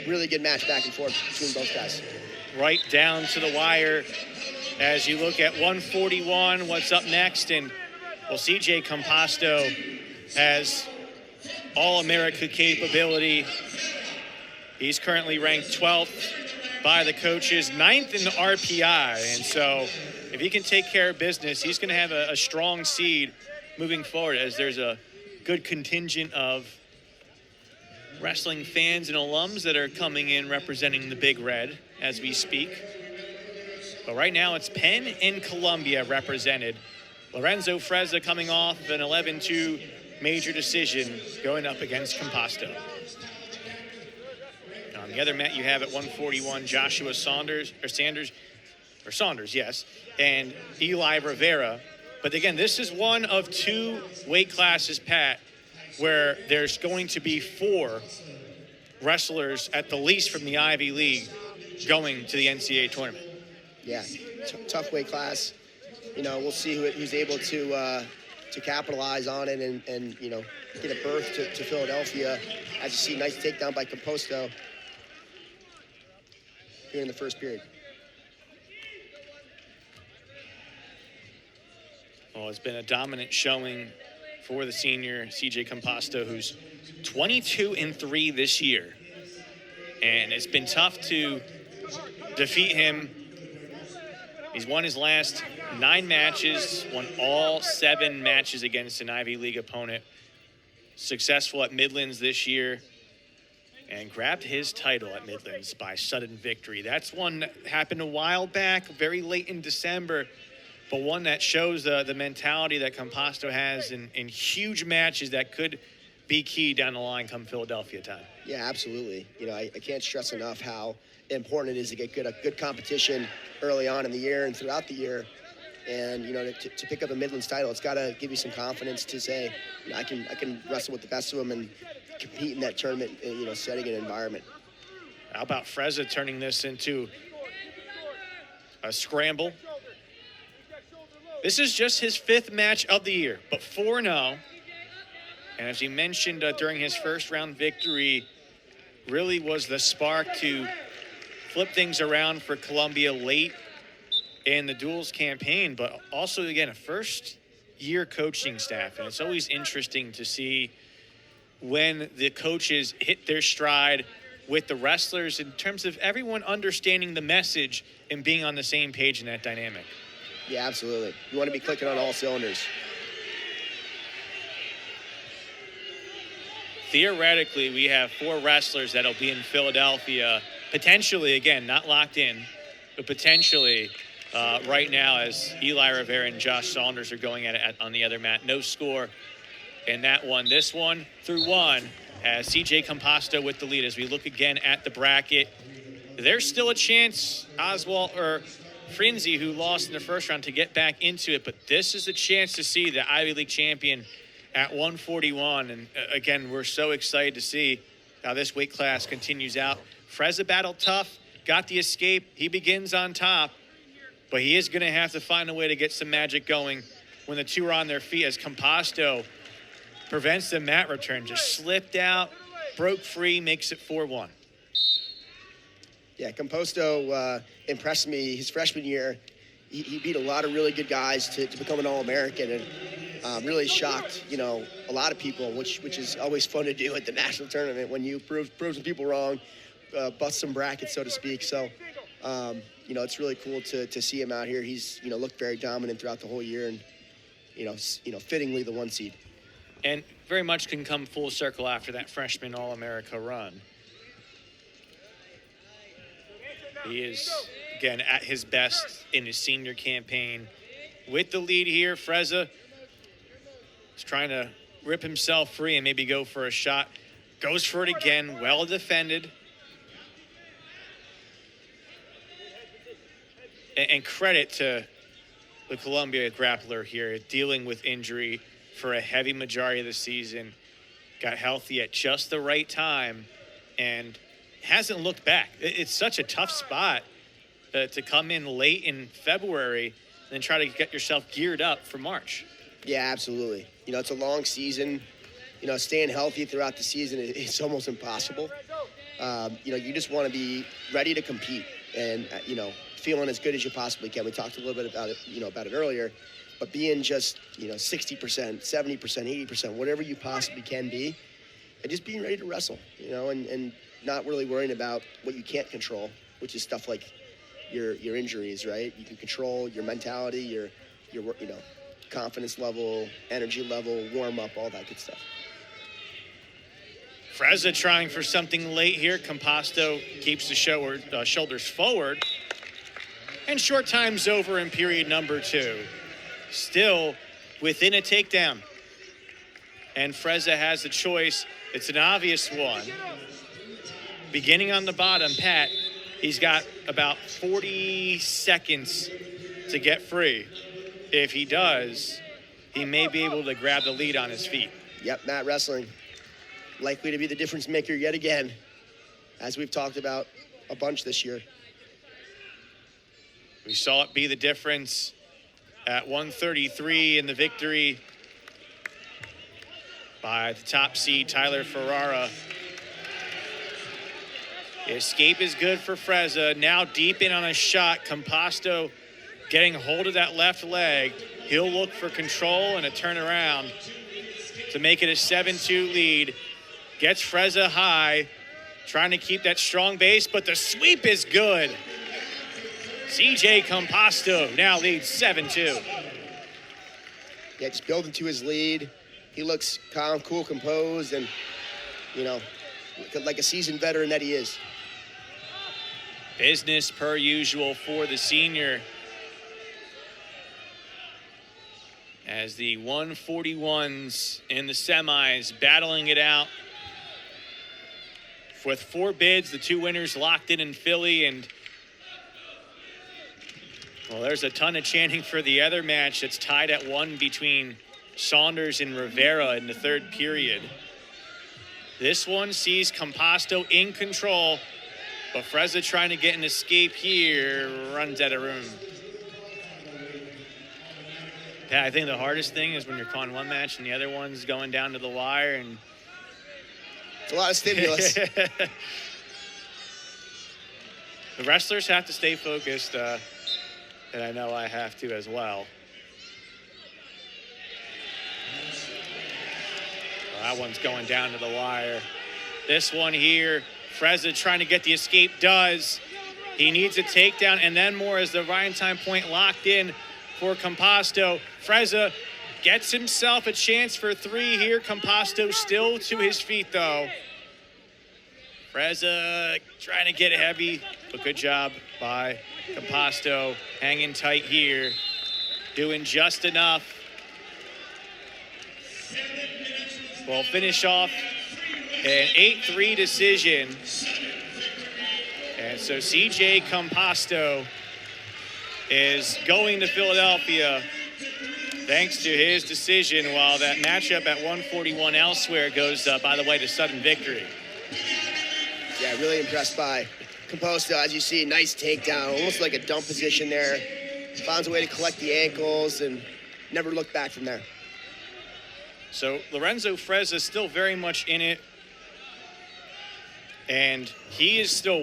really good match back and forth between both guys. Right down to the wire as you look at 141, what's up next? And, well, CJ Composto has All-America capability. He's currently ranked 12th by the coaches, 9th in the RPI. And so if he can take care of business, he's going to have a strong seed moving forward, as there's a good contingent of wrestling fans and alums that are coming in representing the Big Red as we speak. But right now it's Penn and Columbia represented. Lorenzo Frezza coming off an 11-2 major decision going up against Composto. On the other mat you have at 141 Joshua Saunders, yes, and Eli Rivera. But again, this is one of two weight classes, Pat, where there's going to be 4 wrestlers at the least from the Ivy League going to the NCAA tournament. Yeah, tough weight class. You know, we'll see who's able to capitalize on it and you know, get a berth to Philadelphia. As you see, nice takedown by Composto here in the first period. Well, it's been a dominant showing for the senior CJ Composto, who's 22-3 this year. And it's been tough to defeat him. He's won his last 9 matches, won all 7 matches against an Ivy League opponent. Successful at Midlands this year, and grabbed his title at Midlands by sudden victory. That's one that happened a while back, very late in December, but one that shows the mentality that Composto has in huge matches that could be key down the line come Philadelphia time. Yeah, absolutely. You know, I can't stress enough how important it is to get good competition early on in the year and throughout the year. And, you know, to pick up a Midlands title, it's got to give you some confidence to say, you know, I can wrestle with the best of them and compete in that tournament, you know, setting an environment. How about Frezza turning this into a scramble? This is just his 5th match of the year, but 4-0. And as he mentioned during his first round victory, really was the spark to flip things around for Columbia late in the duels campaign, but also, again, a first-year coaching staff. And it's always interesting to see when the coaches hit their stride with the wrestlers in terms of everyone understanding the message and being on the same page in that dynamic. Yeah, absolutely. You want to be clicking on all cylinders. Theoretically, we have 4 wrestlers that'll be in Philadelphia, potentially, again, not locked in, but potentially right now as Eli Rivera and Josh Saunders are going at it on the other mat. No score in that one. This one through 1 as CJ Composto with the lead. As we look again at the bracket, there's still a chance Oswald or Frenzy, who lost in the first round, to get back into it. But this is a chance to see the Ivy League champion at 141. And again, we're so excited to see how this weight class continues out. Frezza battled tough, got the escape. He begins on top, but he is going to have to find a way to get some magic going when the two are on their feet, as Composto prevents the mat return. Just slipped out, broke free, makes it 4-1. Yeah, Composto impressed me his freshman year. He beat a lot of really good guys to become an All-American, and really shocked, you know, a lot of people, which is always fun to do at the national tournament when you prove some people wrong, bust some brackets, so to speak. So, you know, it's really cool to see him out here. He's, you know, looked very dominant throughout the whole year, and, you know, fittingly the 1 seed. And very much can come full circle after that freshman All-America run. He is, again, at his best in his senior campaign. With the lead here, Frezza is trying to rip himself free and maybe go for a shot. Goes for it again, well defended. And credit to the Columbia grappler here, dealing with injury for a heavy majority of the season. Got healthy at just the right time and hasn't looked back. It's such a tough spot to come in late in February and then try to get yourself geared up for March. Yeah, absolutely. You know, it's a long season. You know, staying healthy throughout the season is almost impossible. You just want to be ready to compete and, feeling as good as you possibly can. We talked a little bit about it earlier, but being just, 60%, 70%, 80%, whatever you possibly can be, and just being ready to wrestle, and not really worrying about what you can't control, which is stuff like your injuries, right? You can control your mentality, your confidence level, energy level, warm up, all that good stuff. Frezza trying for something late here. Composto keeps the shoulders forward. And short time's over in period number 2. Still within a takedown. And Frezza has the choice. It's an obvious one. Beginning on the bottom, Pat, he's got about 40 seconds to get free. If he does, he may be able to grab the lead on his feet. Yep, mat wrestling. Likely to be the difference maker yet again, as we've talked about a bunch this year. We saw it be the difference at 133 in the victory by the top seed, Tyler Ferrara. The escape is good for Frezza. Now deep in on a shot. Composto getting hold of that left leg. He'll look for control and a turnaround to make it a 7-2 lead. Gets Frezza high, trying to keep that strong base, but the sweep is good. CJ Composto now leads 7-2. Yeah, just building to his lead. He looks calm, cool, composed, and, like a seasoned veteran that he is. Business per usual for the senior. As the 141s in the semis battling it out. With 4 bids, the 2 winners locked in Philly, and there's a ton of chanting for the other match that's tied at 1 between Saunders and Rivera in the 3rd period. This one sees Composto in control, but Frezza trying to get an escape here, runs out of room. Yeah, I think the hardest thing is when you're calling one match and the other one's going down to the wire, and it's a lot of stimulus. The wrestlers have to stay focused, and I know I have to as well. That one's going down to the wire. This one here, Frezza trying to get the escape, does. He needs a takedown and then more as the Ryan time point locked in for Composto. Frezza gets himself a chance for 3 here. Composto still to his feet, though. Frezza trying to get heavy, but good job by Composto. Hanging tight here, doing just enough. We'll finish off an 8-3 decision. And so CJ Composto is going to Philadelphia thanks to his decision, while that matchup at 141 elsewhere goes, by the way, to sudden victory. Yeah, really impressed by Composto. As you see, nice takedown, almost like a dump position there. Finds a way to collect the ankles and never looked back from there. So Lorenzo Frezza is still very much in it, and he is still